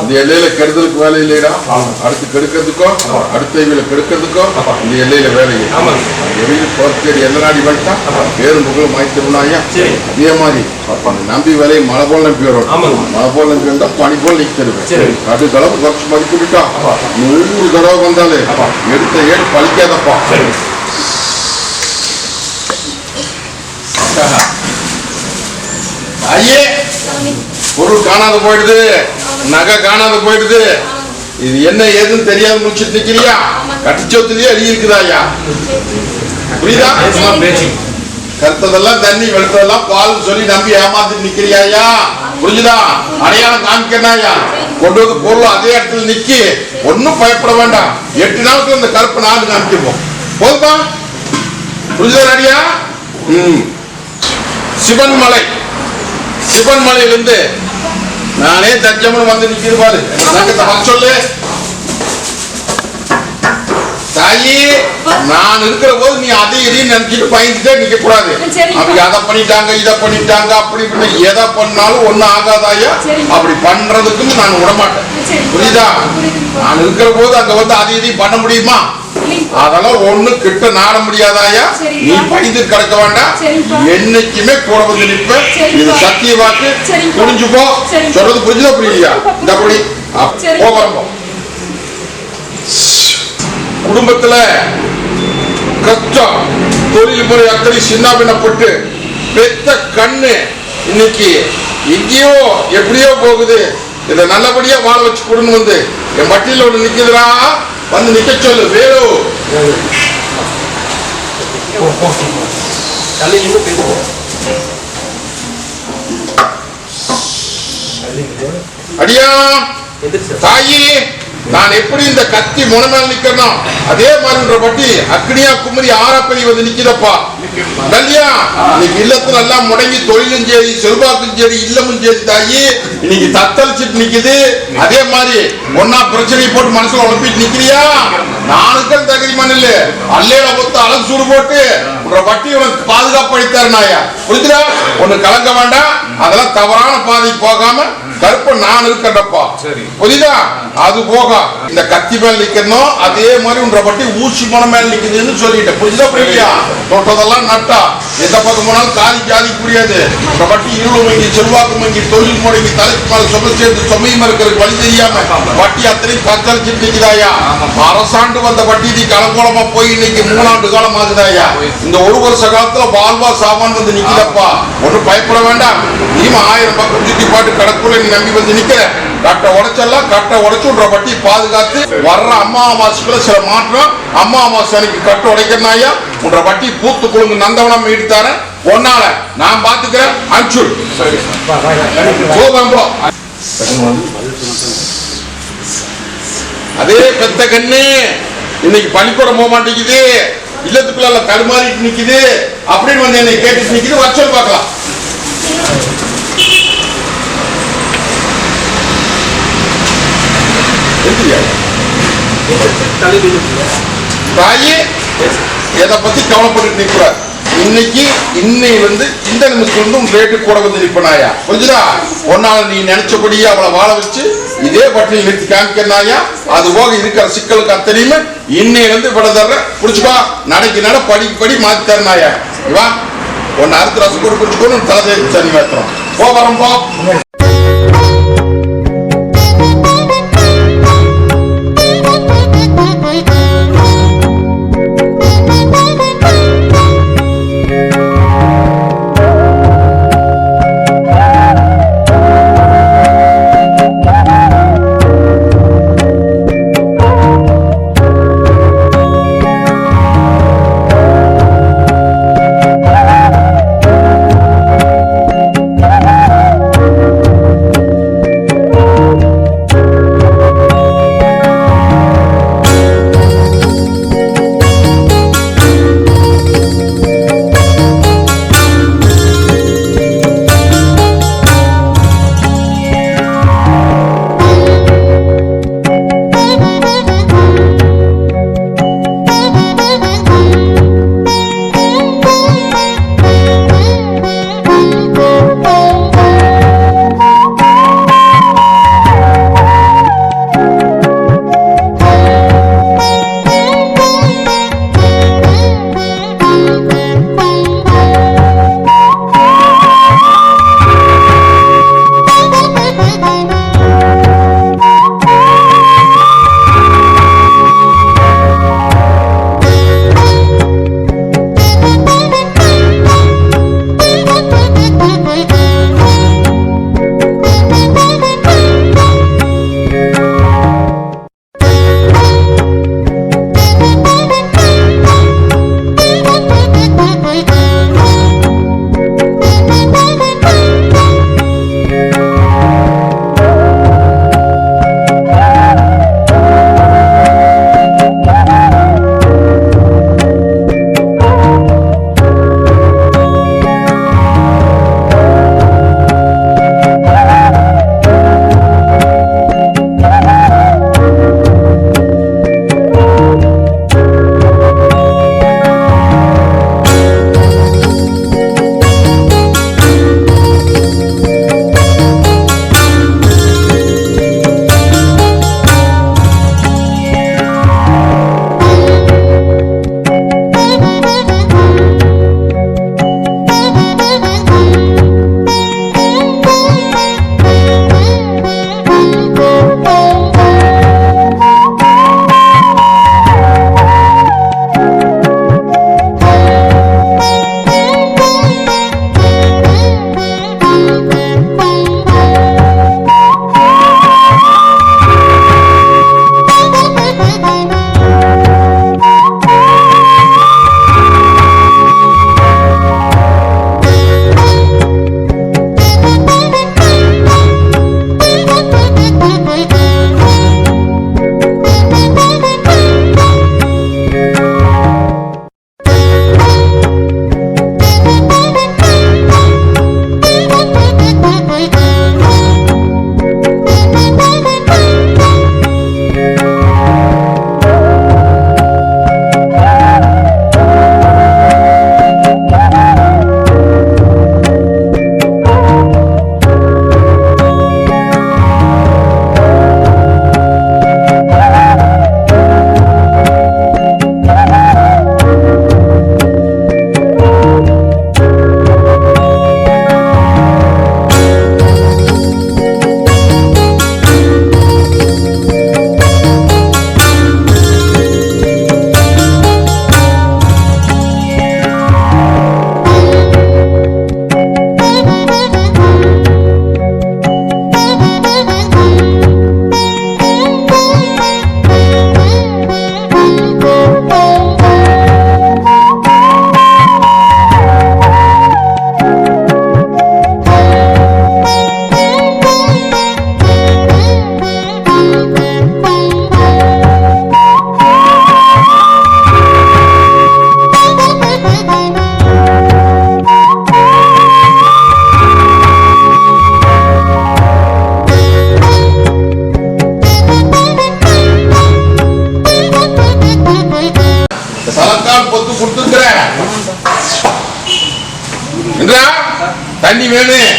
இந்த எல்லையில கெடுதலுக்கு வேலை இல்லைடா, அடுத்து கெடுக்கிறதுக்கோ அடுத்த இவையில கெடுக்கிறதுக்கோ இந்த எல்லையில வேலை எவையில் போர்த்தேடி எல்லை நாடி வந்துட்டா வேறு முகலும் மாய்த்திருந்தாயா. அதே மாதிரி நம்பி வேலையை மழை போல் நம்பி வரும், மழை போல் நம்பி வந்தா பனி போல் நீக்கி தருவேன். அது தடவை குறைச்சு மதிப்பு விட்டா 100 தடவை வந்தாலே எடுத்த ஏடு பழிக்காதப்பா. ஐயே பொருள் காணாத போயிடுது, நகை காணாத போயிடுது, இது என்ன ஏதுன்னு தெரியாத முடிச்சுட்டு நிக்கிறியா? கட்டிச்சோத்துலயே அடி இருக்குதாயா? புரியுதா? கருத்ததெல்லாம் தண்ணி வெளுத்ததெல்லாம் பால் சொல்லி நம்பி ஏமாத்திட்டு நிக்கிறியாயா? புரிஞ்சுதா? அடையாளம் காமிக்கிறாயா? கொண்டு வந்து பொருள் அதே இடத்துல நிக்கி, ஒன்னும் பயப்பட வேண்டாம். 8 நாளுக்கு இந்த கருப்பு நாடு காமிக்கப்போம். போதுமா? புரிஞ்சுதா? அடியா சிவன்மலை, சிவன்மலையிலிருந்து நானே தஞ்சம்னு வந்து நிக்கிறது பாரு. சொல்லு தாயி, நான் இருக்கிற போது நீ அதை இதையும் நினைச்சிட்டு பயந்துட்டே நிக்க கூடாது. அப்படி அதை பண்ணிட்டாங்க இதை பண்ணிட்டாங்க அப்படி இப்படி எதை பண்ணாலும் ஒன்னும் ஆகாதாயா. அப்படி பண்றதுக்கும் நான் விடமாட்டேன். புரியுதா? நான் இருக்கிற போது அங்க வந்து அதை இதையும் பண்ண முடியுமா? அதெல்லாம் ஒண்ணு கிட்ட நாட முடியாதாயா. நீ பயந்து கிடக்க வேண்டாம், என்னைக்குமே கூட வந்து நிற்ப. இது சத்திய வாக்கு, புரிஞ்சு போ. சொல்றது புரிஞ்சுதா புரியலையா? இந்த புடி போகிறோம். குடும்பத்துல கஷ்டம், தொழில் முறை அக்கறை சின்ன பின்னப்பட்டு பெத்த கண்ணு இன்னைக்கு எங்கேயோ எப்படியோ போகுது. இதை நல்லபடியா வாழ வச்சு கொடுன்னு வந்து என் பட்டியல ஒண்ணு நிக்குதுரா, வந்து நிக்க சொல்லு. வேறு அடியா தாயி, நான் எப்படி இந்த கத்தி முனமேல் நிக்கணும் அதே மாதிரி பட்டி அக்னியா குமரி ஆரப்பதி வந்து நிக்குதப்பா. இல்லையா? இன்னைக்கு இல்லத்துல எல்லாம் முடங்கி தொழிலும் சரி செல்வாக்கும் சரி இல்லமும் சரி தாயி இன்னைக்கு தத்தளிச்சுட்டு நிக்குது. அதே மாதிரி ஒன்னா பிரச்சனை போட்டு மனசுல உழப்பிட்டு நிக்கிறியா? நானுக்கள் தகுதிமான இல்ல அல்லையில பொத்து அழகு சூடு போட்டு உன்ற வட்டி உனக்கு பாதுகாப்பு அளித்தாரு நாயா. புரிஞ்சுதா? ஒண்ணு கலங்க வேண்டாம். அதெல்லாம் தவறான பாதைக்கு போகாம கருப்ப நான் இருக்கட்டப்பா. புரியுதா? அது போக இந்த கத்தி மேல் நிக்கணும், அதே மாதிரி உன்ற வட்டி ஊசி மன மேல் நிக்குதுன்னு சொல்லிட்டேன். புரிஞ்சுதா புரியலையா? தொட்டதெல்லாம் நட்டா எந்த பக்கம் போனாலும் காதி ஜாதி புரியாது. உன்ற வட்டி இருள் மங்கி செல்வாக்கு மங்கி தொழில் முடங்கி தலைக்கு மேல சொல் சேர்ந்து சுமையும் இருக்கிறதுக்கு வழி தெரியாம வட்டி அத்தனையும் கத்தளிச்சுட்டு நிக்குதாயா. அரசாண்டு வந்த வட்டி நீ கலங்கோலமா போய் இன்னைக்கு 3 ஆண்டு காலம் ஆகுதாயா. இந்த 1 வருஷ காலத்துல வாழ்வா சாமான் வந்து நிக்குதப்பா. ஒன்னும் பயப்பட வேண்டாம். நீமா 1000 பக்கம் சுத்தி பாட்டு கடற்குள்ள நீ நம்பி வந்து நிக்கிற. கட்டை உடைச்செல்லாம் கட்டை உடைச்சு உன்ற வட்டி பாதுகாத்து வர்ற அம்மாவாசைக்குள்ள சில மாற்றம். அம்மாவாசை அன்னைக்கு கட்டை உடைக்கிறனாயா உன்ற வட்டி பூத்து குழுங்கு நந்தவனம் மீட்டு தரேன். ஒன்னால நான் பாத்துக்கிறேன். அனுப்பிச்சு அதே பெத்த கண்ணு இன்னைக்கு பள்ளிக்கூடம் போக மாட்டேங்குது, இல்லத்துக்குள்ள தடுமாறிட்டு நிக்குது அப்படின்னு வந்து என்னை கேட்டு நிக்குது. வச்சல் பார்க்கலாம். தாயி எதை பத்தி கவலைப்பட்டு நிற்கிறார். இன்னைக்கு இந்த நிமிஷம் ரேட்டு கூட வந்து நிற்பனாயா புரிஞ்சுதா? ஒன்னால நீ நினைச்சபடியே அவளை வாழ வச்சு இதே பட்டியல் நிறுத்தி காமிக்கிறாயா. அது போக இருக்கிற சிக்கலுக்கு அத்தனையுமே இன்னையிலிருந்து விட தர்ற புடிச்சுப்பா. நடைக்கு நட படி மாத்தி தரனாயா. வா ஒன்னு அறுத்து ரசம் கூட குடிச்சுக்கணும் தலை சனி மாத்திரம் போ வரோம் போ. சலக்கால் பொத்து கொடுத்துருக்கிறேன். தண்ணி வேணும்,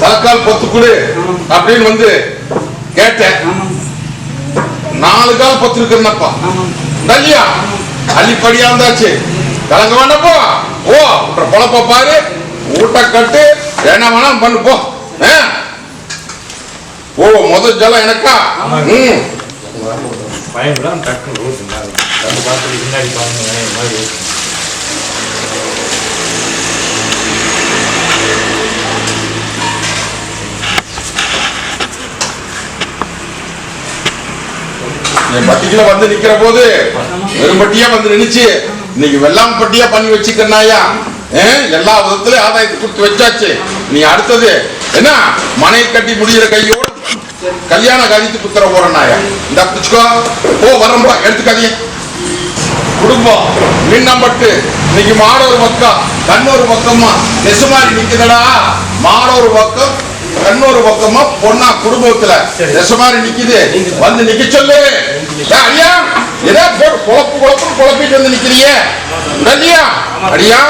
தலக்கால் பொத்து கொடு அப்படின்னு வந்து கேட்டேன். 4 கால் பொத்து இருக்கிறப்பா இல்லையா, அள்ளிப்படியா இருந்தாச்சு. கலங்க வேண்டாப்போ, ஓ பொழப்ப பாரு, ஊட்ட கட்டு, என்ன வேணா பண்ணு போ. ஓ முதல் ஜலம் எனக்கா? என் பட்டிக்குள்ள வந்து நிக்கிற போது வெறும்பட்டியா வந்து நினைச்சு இன்னைக்கு வெள்ளாம் பட்டியா பண்ணி வச்சுக்கனாயா. எல்லா விதத்திலும் ஆதாயத்தை கொடுத்து வச்சாச்சு. நீ அடுத்தது என்ன, மனை கட்டி முடிகிற கையோடு கல்யாண காரியத்துக்கு குத்துற போறனாயா. இந்த பிடிச்சுக்கோ, போ வரம்பா எடுத்துக்காதீங்க. குடும்பம் மின்னம்பட்டு இன்னைக்கு மாடொரு பக்கம் கண்ணொரு பக்கமா நெசுமாரி நிக்குதடா. மாடொரு பக்கம் கண்ணொரு பக்கமா பொண்ணா குடும்பத்துல நெசுமாரி நிக்குது. வந்து நிக்க சொல்லு. அடியா ஏதோ குழப்பு குழப்பிட்டு வந்து நிக்கிறியே இல்லையா? அடியா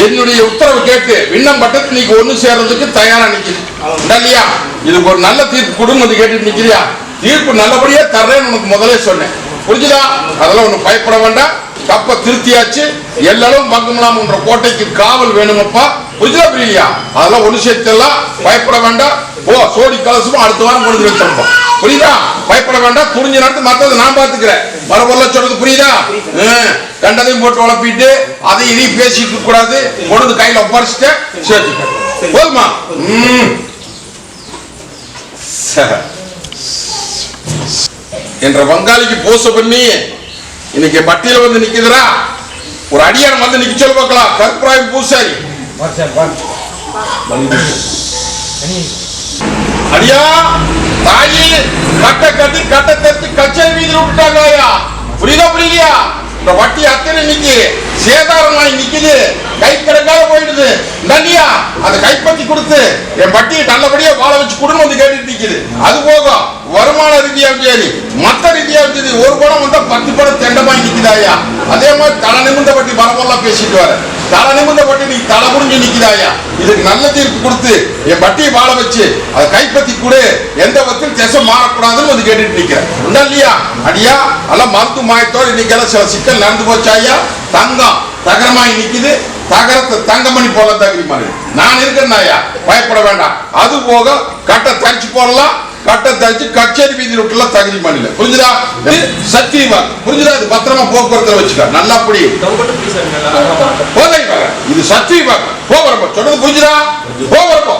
என்னுடைய உத்தரவு கேட்டு விண்ணம்பட்டத்து நீங்க ஒண்ணு சேர்றதுக்கு தயாரா நிக்குது இல்லையா? இதுக்கு ஒரு நல்ல தீர்ப்பு கொடுன்னு வந்து கேட்டு நிக்கிறியா? தீர்ப்பு நல்லபடியா தர்றேன்னு உனக்கு முதலே சொன்னேன், புரிஞ்சுதா? அதெல்லாம் ஒண்ணு பயப்பட வேண்டாம். கப்ப திருத்தியாச்சு, எல்லாரும் பங்குமலாம்ன்ற கோட்டைக்கு காவல் வேணுமப்பா, புரிஞ்சுதா? புரியலையா? அதெல்லாம் ஒண்ணு சேர்த்தெல்லாம் பயப்பட வேண்டாம். ஓ சோடி கலசமும் அடுத்த வாரம் கொண்டு வச்சிருப்போம், புரியுதா? பயப்பட வேண்டாம். புரிஞ்ச நேரத்து மத்தது நான் பாத்துக்கிறேன். வரப்பொருள சொல்றது புரியுதா? கண்டதையும் போட்டு உழப்பிட்டு அதை இதையும் பேசிட்டு இருக்க கூடாது. கொண்டு கையில ஒப்படைச்சிட்டேன், சேர்த்து போதுமா? என்ற வங்காளிக்கு போச பண்ணி இன்னைக்கு பட்டியல வந்து நிக்குதுரா. ஒரு அடியான் வந்து நிக்க சொல்ல பார்க்கலாம். கற்பூராய் பூசாரி அடியா தாயி கட்ட கட்டி கட்ட தட்டி கச்சேரி வீதியில் விட்டுட்டாங்க. புரியுதா புரியலையா? இந்த வட்டி அத்தனை நிக்கி சேதாரமாய் நிக்குது, கை கிடக்காத போயிடுது இல்லையா? அதை கைப்பற்றி கொடுத்து என் வட்டியை நல்லபடியா வாழ வச்சு கொடுன்னு வந்து கேட்டுட்டு நிக்குது. அது போக வருமான ரீதியாகவும் சரி மற்ற ரீதியாகவும் சரி ஒரு படம் வந்தா 10 படம் தெண்டமாய் நிக்குதாயா. அதே மாதிரி தலை நிமிர்ந்த பட்டி வரப்பெல்லாம் பேசிட்டு வர, தலை நிமிர்ந்த பட்டி நீ தலை புரிஞ்சு நிக்குதாயா. இதுக்கு நல்ல தீர்ப்பு கொடுத்து என் வட்டியை வாழ வச்சு அதை கைப்பற்றி கொடு, எந்த விதத்தில் திசை மாறக்கூடாதுன்னு வந்து கேட்டுட்டு நிக்கிறேன் இல்லையா? அடியா எல்லாம் மருத்துவ மாயத்தோடு இன்னைக்கெல்லாம் சில சிக்கல் நடந்து போச்சாயா. தங்கம் தகரமாய் நிக்குது, தகரத்தை தங்கமணி போல தகுதி மாதிரி நான் இருக்கிறேன்னாயா, பயப்பட வேண்டாம். அது போக கட்டை தரிச்சு போடலாம், கட்டை தரிச்சு கச்சேரி வீதி விட்டுல தகுதி பண்ணல, புரிஞ்சுதா? சத்தியமா புரிஞ்சுதா? இது பத்திரமா போக்குவரத்துல வச்சுக்க நல்லா. அப்படி போதை இது சத்தியமா போகிறப்போ சொல்றது புரிஞ்சுதா? போகிறப்போ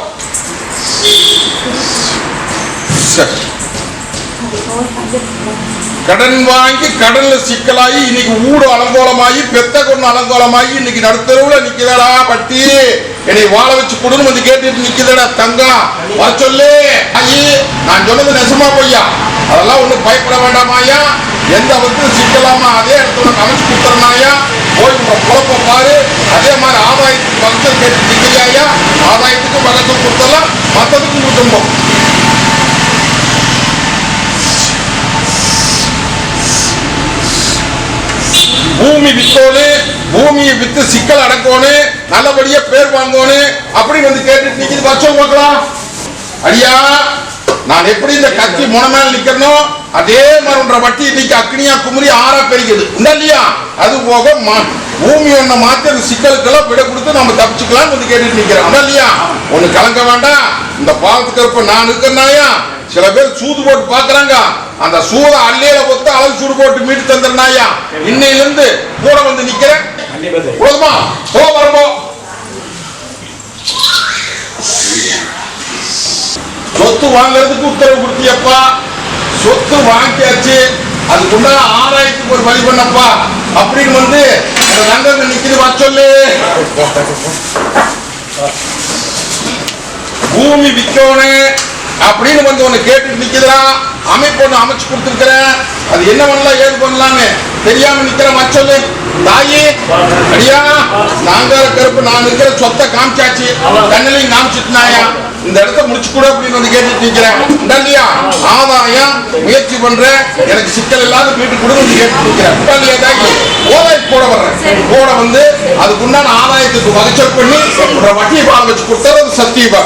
கடன் வாங்கி கடல்ல சிக்கலாகி இன்னைக்கு ஊடு அலங்கோலமாகி பெத்த கொண்டு அலங்கோலமாகி இன்னைக்கு நடுத்தருவுல நிக்கிறடா பட்டி. என்னை வாழ வச்சு கொடுன்னு வந்து கேட்டுட்டு நிக்கிறடா தங்கம். வர சொல்லு ஐயே, நான் சொன்னது நெசமா பொய்யா? அதெல்லாம் ஒண்ணும் பயப்பட வேண்டாமாயா. எந்த வந்து சிக்கலாமா அதே இடத்துல அமைச்சு கொடுத்துறனாயா. போய் குழப்ப பாரு. அதே மாதிரி ஆதாயத்துக்கு பக்கத்தில் கேட்டு நிக்கிறியாயா. ஆதாயத்துக்கு பக்கத்தில் கொடுத்தலாம், மற்றதுக்கும் கொடுத்துருந்தோம். பூமி வித்தோனு, பூமியை வித்து சிக்கல் அடக்கோனு, நல்லபடியா பேர் வாங்கோனு அப்படி வந்து கேட்டுட்டு நிக்கிது. வச்சோம் பார்க்கலாம். அடியா நான் எப்படி இந்த கத்தி முனமேல நிக்கணும் அதே மாதிரி வட்டி இன்னைக்கு அக்னியா குமரி ஆறா பெருகுது இல்லையா? அது போக பூமி ஒன்ன மாத்தி அந்த சிக்கலுக்கெல்லாம் விட கொடுத்து நம்ம தப்பிச்சுக்கலாம் வந்து கேட்டுட்டு நிக்கிறோம் இல்லையா? ஒண்ணு கலங்க வேண்டாம். இந்த பாலத்துக்கு இருப்ப நான் இருக்கிறனாயா. சில பேர் சூது போட்டு பாக்குறாங்க, அந்த சூத அள்ளியில பொத்து அளவு சூடு போட்டு மீட்டு தந்துருனாயா. இன்னையில இருந்து கூட வந்து நிக்கிறேன், போதுமா? போ வரப்போ சொத்து வாங்கறதுக்கு உத்தரவு கொடுத்தியப்பா. சொத்து வாங்கியாச்சு, அதுக்குண்டான ஆதாயத்துக்கு ஒரு வழி பண்ணப்பா அப்படின்னு வந்து நங்க நிக்குது. வா சொல்லு. பூமி விற்கோனு அப்படின்னு வந்து உன்னை கேட்டு நிக்கிறா. அமைப்பு ஒண்ணு அமைச்சு கொடுத்துருக்கிறேன். அது என்ன பண்ணலாம் ஏது பண்ணலான்னு தெரியாம நிக்கிற மச்சொல்லு. தாயி அடியா, நாங்க கருப்பு நான் இருக்கிற சொத்தை காமிச்சாச்சு, கண்ணிலையும் காமிச்சிட்டுனாயா, இந்த இடத்த முடிச்சு கூட அப்படின்னு வந்து கேட்டுட்டு நிக்கிறேன். இல்லையா ஆதாயம் முயற்சி பண்றேன், எனக்கு சிக்கல் இல்லாத வீட்டுக்கு கூட வந்து கேட்டு நிக்கிறேன். இல்லையா தாயி, ஓதாய் போட வர்றேன். போட வந்து அதுக்குண்டான ஆதாயத்துக்கு வகைச்சல் பண்ணி வட்டியை பால் வச்சு கொடுத்தது சத்தியபா.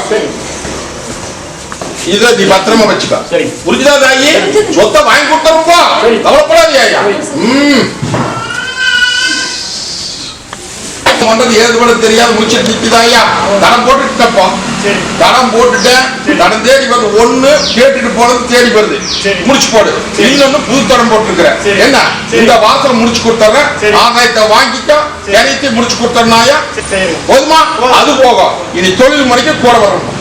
இத நீ பத்திரமா வச்சுக்க. புரிஞ்சுதா தாயி? சொத்தை வாங்கி கொடுத்தா கவலைப்படாது ஐயா. ஏது பண்ண தெரியாது முடிச்சிட்டு நிக்குதாயா. தடம் போட்டுட்டப்போ தடம் போட்டுட்டேன். தடம் தேடி வந்து ஒண்ணு கேட்டுட்டு போனது தேடி வருது, முடிச்சு போடு. இன்னொன்னு புது தடம் போட்டுருக்கிற என்ன இந்த வாசல் முடிச்சு கொடுத்தறேன். ஆதாயத்தை வாங்கிக்க, எல்லாத்தையும் முடிச்சு கொடுத்தனாயா போதுமா? அது போக இனி தொழில் முறைக்கு கூட வரணும்.